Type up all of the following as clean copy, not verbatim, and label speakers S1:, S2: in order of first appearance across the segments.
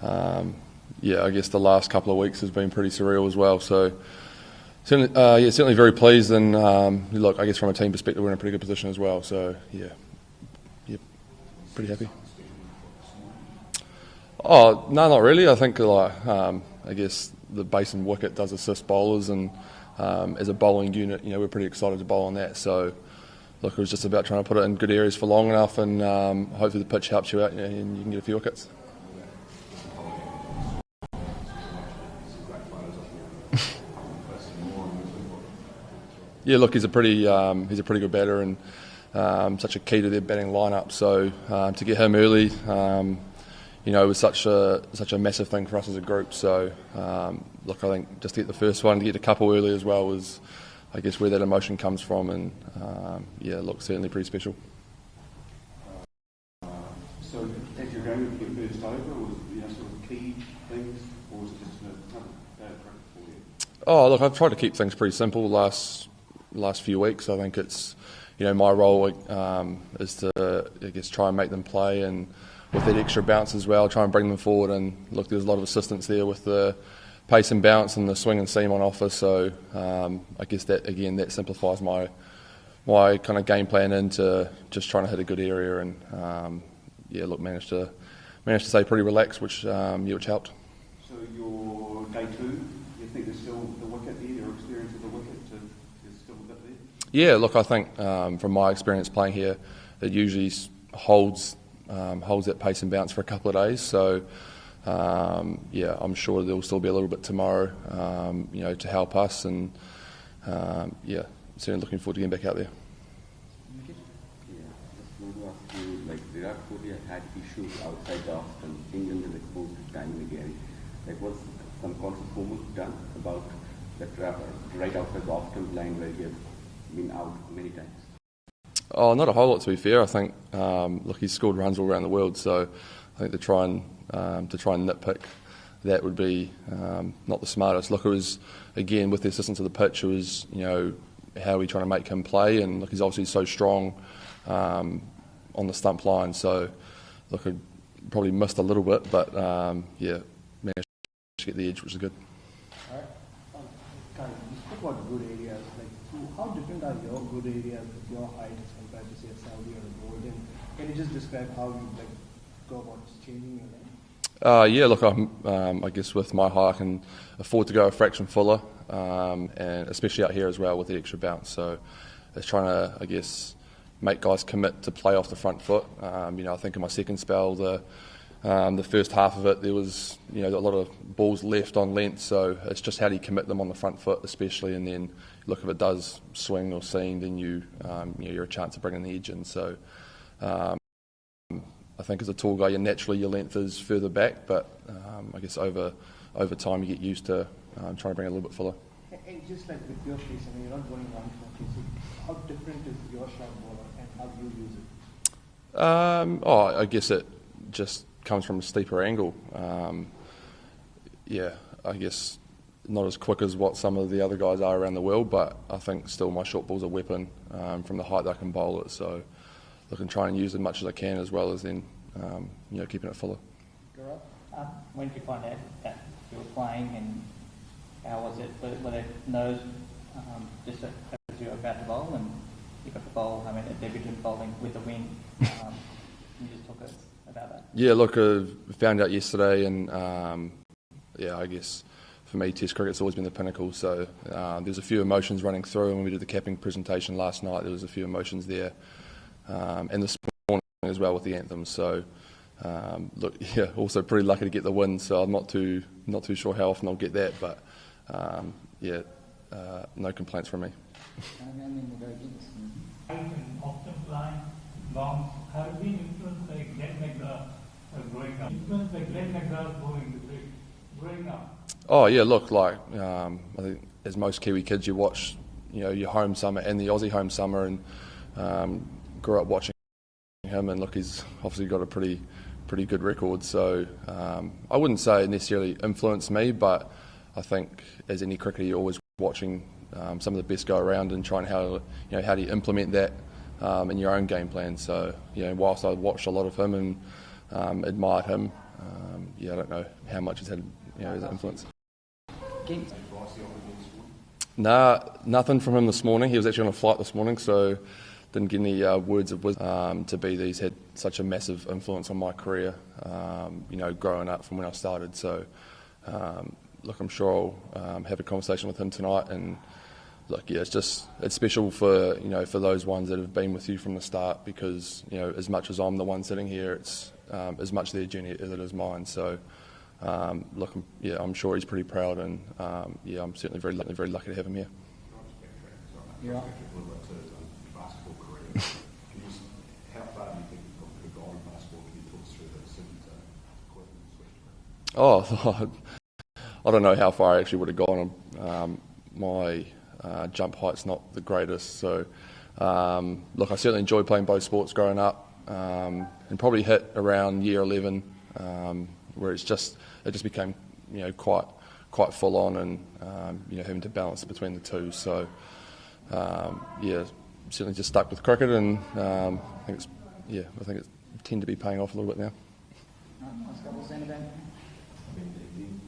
S1: Yeah, I guess the last couple of weeks has been pretty surreal as well. So certainly very pleased, and look, I guess from a team perspective, we're in a pretty good position as well. So yeah, pretty happy. Oh no, not really. I think I guess the Basin wicket does assist bowlers, and as a bowling unit, we're pretty excited to bowl on that. So look, it was just about trying to put it in good areas for long enough, and hopefully the pitch helps you out, and you can get a few wickets. Yeah, look, he's a pretty good batter, and such a key to their batting lineup. So to get him early, it was such a massive thing for us as a group. So look, I think just to get the first one, to get a couple early as well, was I guess where that emotion comes from, and look, certainly pretty special.
S2: So as you're going with your first over, was it sort of key things, or was it just a bad cricket for you?
S1: Oh, look, I've tried to keep things pretty simple last few weeks. I think it's my role is to try and make them play, and with that extra bounce as well, try and bring them forward. And look, there's a lot of assistance there with the pace and bounce and the swing and seam on offer. So I guess that simplifies my kind of game plan into just trying to hit a good area, and managed to stay pretty relaxed, which helped.
S2: So your day two, you think there's still the wicket there, your experience of the wicket is still a bit there?
S1: Yeah, look, I think from my experience playing here, it usually holds that pace and bounce for a couple of days. So I'm sure there'll still be a little bit tomorrow, to help us, and certainly looking forward to getting back out there.
S3: Just want to ask you, like Virat Kohli had issues outside the off, and England is exposed to time and again. Like, was some conscious movement done about that right outside the off-stump line where he has been out many times?
S1: Oh, not a whole lot, to be fair. I think look, he's scored runs all around the world, so I think to try and nitpick that would be not the smartest. Look, it was, again, with the assistance of the pitch, it was how are we trying to make him play, and look, he's obviously so strong on the stump line. So look, I probably missed a little bit, but managed to get the edge, which is good.
S4: All right. You spoke about good areas. How different are your good areas with your height as compared to, say, a Saudi or a Golden? Can you just describe how you go about changing your lane?
S1: Look, I guess with my height, I can afford to go a fraction fuller, and especially out here as well with the extra bounce. So it's trying to, I guess, make guys commit to play off the front foot. I think in my second spell, the first half of it, there was a lot of balls left on length. So it's just how do you commit them on the front foot, especially, and then look, if it does swing or seam, then you're a chance of bringing the edge in. So I think as a tall guy, naturally your length is further back, but I guess over time you get used to trying to bring it a little bit fuller.
S4: And just like with your pace, you're not going 140. So how different is your shot bowler, and how do you use it? I guess it just comes from a steeper angle. I guess not as quick as what some of the other guys are around the world, but I think still my short ball's a weapon from the height that I can bowl it. So I can try and use as much as I can, as well as then keeping it fuller.
S5: When did you find out that you were playing, and how was it? Were there nerves just as you were about to bowl, and you got to bowl, a debutant bowling with a win? Can you just talk about that? Yeah,
S1: look, I found out yesterday, and I guess for me, Test cricket's always been the pinnacle. So there's a few emotions running through, and when we did the capping presentation last night, there was a few emotions there, and this morning as well with the anthem. So also pretty lucky to get the win. So I'm not too sure how often I'll get that, but no complaints from me.
S6: Off-stump line, long, have been influenced by Glenn McGrath growing up. Influenced by Glenn McGrath growing up.
S1: Oh yeah, look, I think as most Kiwi kids, you watch, your home summer and the Aussie home summer, and grew up watching him, and look, he's obviously got a pretty good record. So I wouldn't say it necessarily influenced me, but I think as any cricketer, you're always watching some of the best go around and trying how do you implement that in your own game plan. So whilst I watched a lot of him and admired him, yeah, I don't know how much it's had his influence. Nah, nothing from him this morning. He was actually on a flight this morning, so didn't get any words of wisdom. To be that he's had such a massive influence on my career, growing up from when I started. So, look, I'm sure I'll have a conversation with him tonight. And look, yeah, it's special for for those ones that have been with you from the start, because as much as I'm the one sitting here, it's as much their journey as it is mine. So. Look, I'm sure he's pretty proud, and I'm certainly very lucky to have him here.
S7: Yeah. Basketball career. How far do you think you could have gone in basketball? Can you talk us through that Quint and switch?
S1: I don't know how far I actually would have gone. My jump height's not the greatest, so look, I certainly enjoyed playing both sports growing up, and probably hit around year 11. Where it just became quite full on, and having to balance between the two. So certainly just stuck with cricket, and I think it's tend to be paying off a little bit now.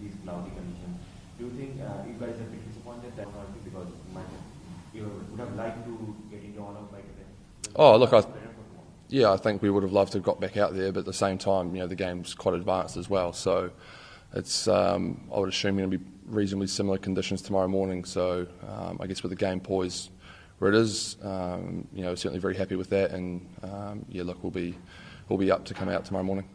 S8: These cloudy conditions, do you think you guys are a bit disappointed that because you would have liked to get into all of
S1: I think we would have loved to have got back out there, but at the same time, the game's quite advanced as well. So it's I would assume going to be reasonably similar conditions tomorrow morning. So I guess with the game poised where it is, certainly very happy with that. And look, we'll be up to come out tomorrow morning.